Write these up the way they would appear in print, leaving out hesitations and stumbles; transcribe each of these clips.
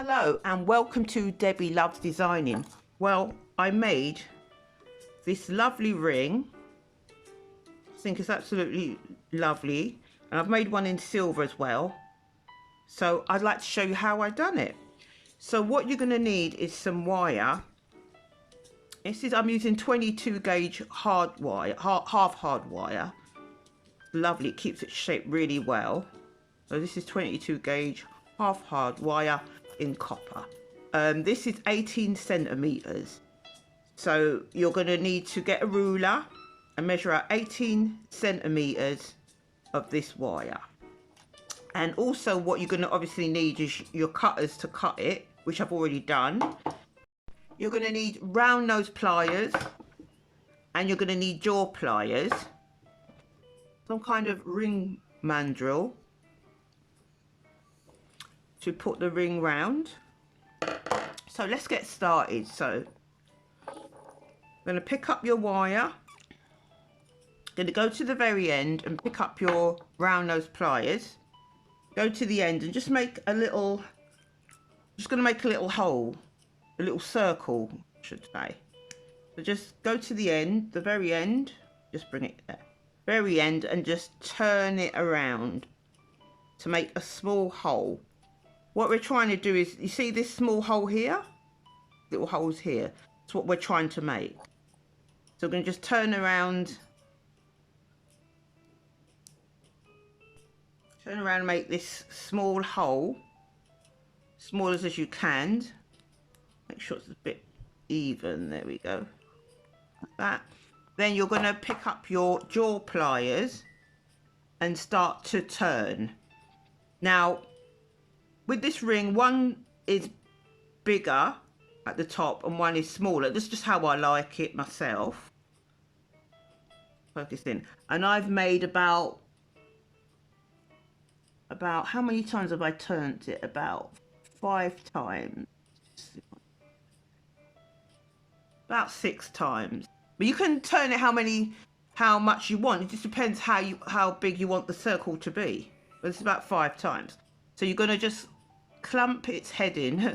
Hello and welcome to Debbie Loves Designing. Well, I made this lovely ring. I think it's absolutely lovely, and I've made one in silver as well. So I'd like to show you how I've done it. So what you're going to need is some wire. I'm using 22 gauge hard wire, half hard wire. Lovely, it keeps its shape really well. So this is 22 gauge half hard wire in copper. This is 18 centimeters. So you're going to need to get a ruler and measure out 18 centimeters of this wire. And also what you're going to obviously need is your cutters to cut it, which I've already done. You're going to need round nose pliers, and you're going to need jaw pliers, some kind of ring mandrel to put the ring round. So let's get started. So I'm going to pick up your wire, going to go to the very end and pick up your round nose pliers, go to the end and just make a little, just going to make a little hole, a little circle I should say. So just go to the end, the very end, just bring it there, very end, and just turn it around to make a small hole. What we're trying to do is, you see this small hole here? Little holes here. That's what we're trying to make. So we're going to just turn around. Turn around and make this small hole. Small as you can. Make sure it's a bit even. There we go. Like that. Then you're going to pick up your jaw pliers and start to turn. Now, with this ring, one is bigger at the top and one is smaller. This is just how I like it myself. Focus in. And I've made about how many times have I turned it? About 5 times. About 6 times. But you can turn it how much you want. It just depends how big you want the circle to be. But it's about 5 times. So you're going to just clamp its head in,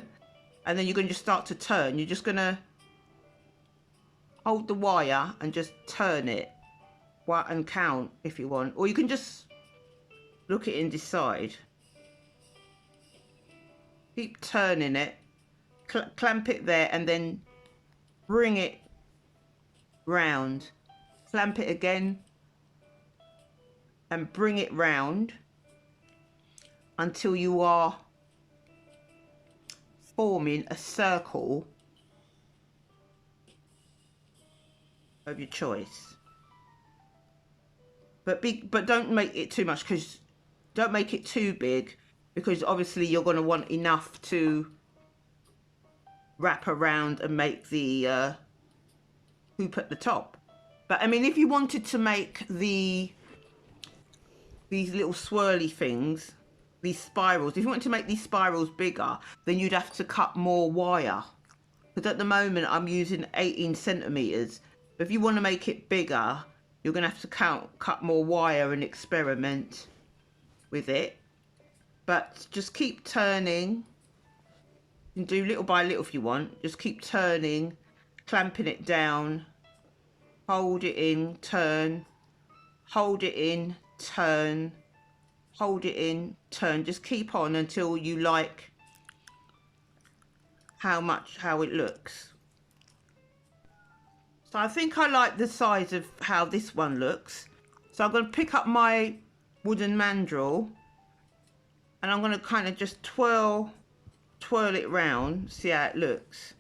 and then you're going to just start to turn. You're just going to hold the wire and just turn it and count if you want, or you can just look at it and decide. Keep turning it, clamp it there, and then bring it round. Clamp it again and bring it round until you are forming a circle of your choice. But don't make it too much, because don't make it too big, because obviously you're going to want enough to wrap around and make the hoop at the top. But I mean, if you wanted to make these little swirly things, these spirals, if you want to make these spirals bigger, then you'd have to cut more wire, because at the moment I'm using 18 centimeters. If you want to make it bigger, you're going to have to cut more wire and experiment with it. But just keep turning. You can do little by little if you want. Just keep turning, clamping it down, hold it in, turn, hold it in, turn, hold it in, turn. Just keep on until you like how it looks. So I think I like the size of how this one looks. So I'm going to pick up my wooden mandrel, and I'm going to kind of just twirl it round, see how it looks,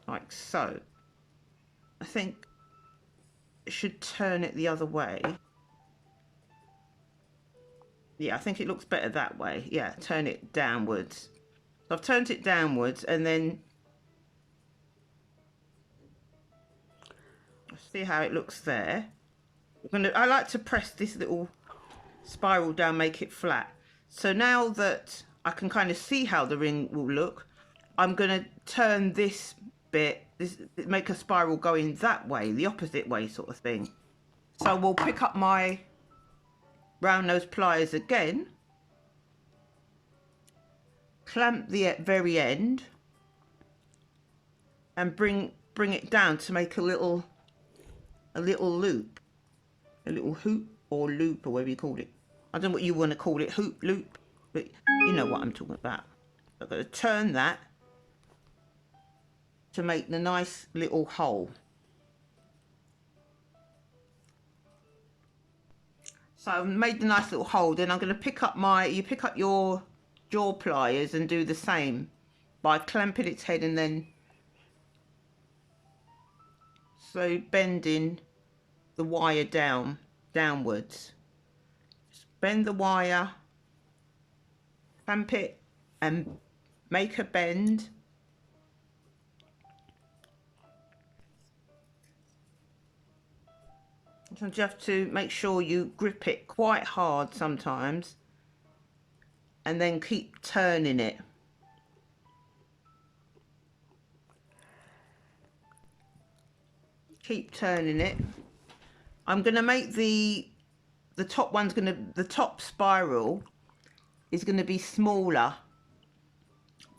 like so. I think it should turn it the other way. Yeah, I think it looks better that way. Yeah, turn it downwards. So I've turned it downwards, and then see how it looks there. I like to press this little spiral down, make it flat. So now that I can kind of see how the ring will look, I'm going to turn this bit, make a spiral going that way, the opposite way sort of thing. So we'll pick up my round nose pliers again, clamp the very end and bring it down to make a little loop, a little hoop or loop or whatever you call it. I don't know what you want to call it, hoop, loop, but you know what I'm talking about. I've got to turn that to make the nice little hole. So I've made the nice little hole. Then I'm going to pick up you pick up your jaw pliers and do the same by clamping its head and then so bending the wire downwards. Just bend the wire, clamp it and make a bend. Sometimes you have to make sure you grip it quite hard sometimes and then keep turning it. Keep turning it. I'm going to make the top one's going to, the top spiral is going to be smaller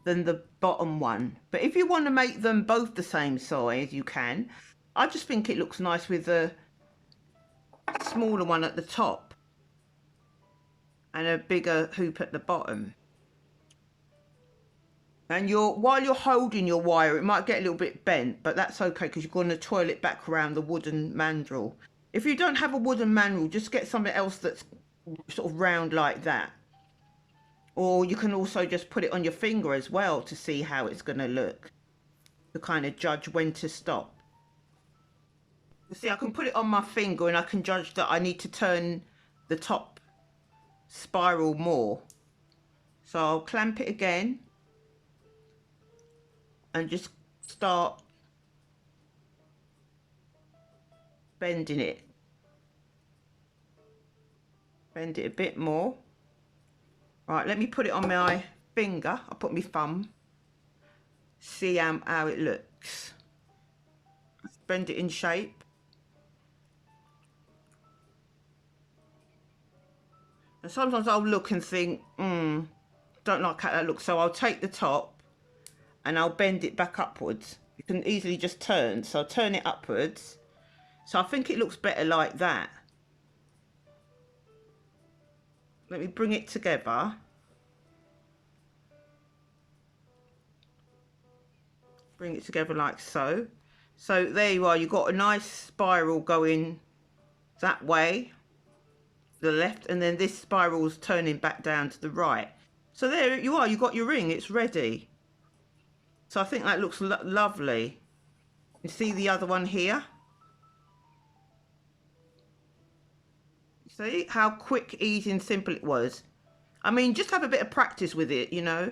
than the bottom one. But if you want to make them both the same size, you can. I just think it looks nice with the smaller one at the top and a bigger hoop at the bottom. And while you're holding your wire, it might get a little bit bent, but that's okay because you're going to twirl it back around the wooden mandrel. If you don't have a wooden mandrel, just get something else that's sort of round like that. Or you can also just put it on your finger as well to see how it's going to look, to kind of judge when to stop. You see, I can put it on my finger and I can judge that I need to turn the top spiral more. So I'll clamp it again and just start bending it. Bend it a bit more. Right, let me put it on my finger. I'll put my thumb. See how it looks. Bend it in shape. And sometimes I'll look and think, don't like how that looks. So I'll take the top and I'll bend it back upwards. You can easily just turn. So I'll turn it upwards. So I think it looks better like that. Let me bring it together. Bring it together like so. So there you are. You've got a nice spiral going that way, the left, and then this spiral's turning back down to the right. So there you are. You've got your ring. It's ready. So I think that looks lovely. You see the other one here? See how quick, easy and simple it was. I mean, just have a bit of practice with it, you know.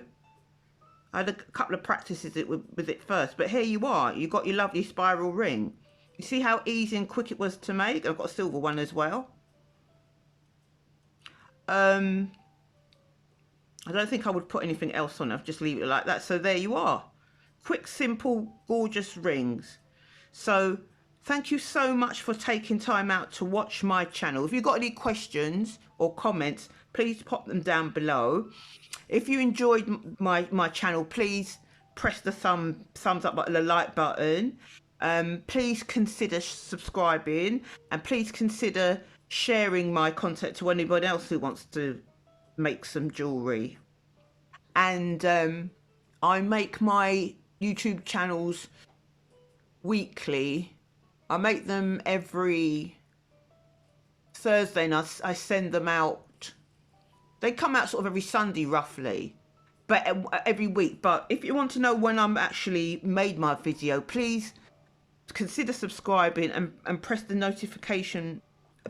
I had a couple of practices with it first, but here you are. You've got your lovely spiral ring. You see how easy and quick it was to make? I've got a silver one as well. I don't think I would put anything else on. I'll just leave it like that. So there you are. Quick, simple, gorgeous rings. So thank you so much for taking time out to watch my channel. If you've got any questions or comments, please pop them down below. If you enjoyed my channel, please press the thumbs up button, the like button. Please consider subscribing and please consider sharing my content to anybody else who wants to make some jewellery. And I make my YouTube channels weekly. I make them every Thursday and I send them out. They come out sort of every Sunday roughly, but every week. But if you want to know when I'm actually made my video, please consider subscribing and press the notification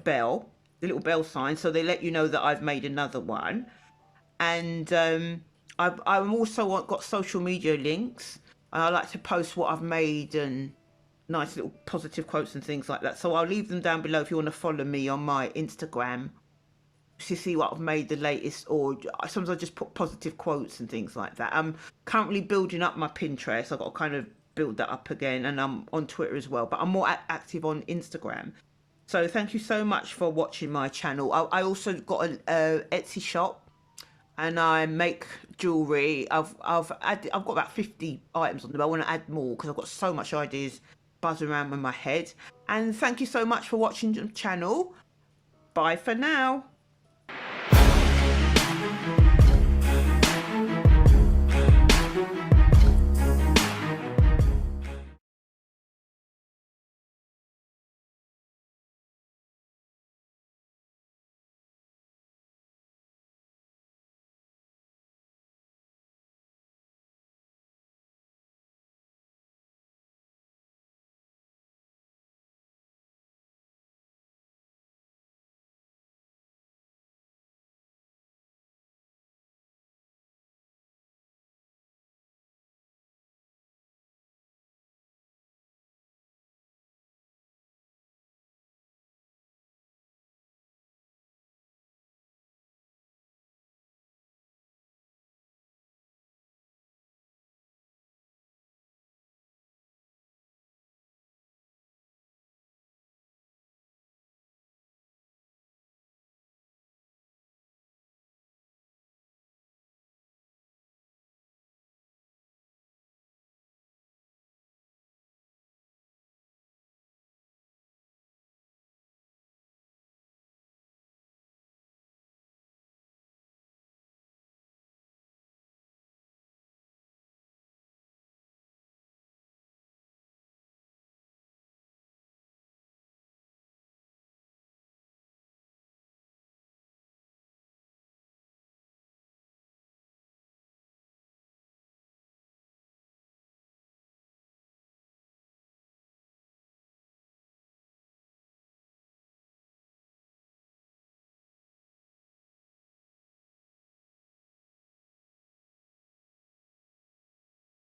bell, the little bell sign, so they let you know that I've made another one. And I've also got social media links. I like to post what I've made and nice little positive quotes and things like that. So I'll leave them down below if you want to follow me on my Instagram to see what I've made the latest, or sometimes I just put positive quotes and things like that. I'm currently building up my Pinterest. I've got to kind of build that up again, and I'm on Twitter as well, but I'm more active on Instagram. So thank you so much for watching my channel. I also got an Etsy shop and I make jewellery. I've got about 50 items on them. I want to add more because I've got so much ideas buzzing around in my head. And thank you so much for watching the channel. Bye for now.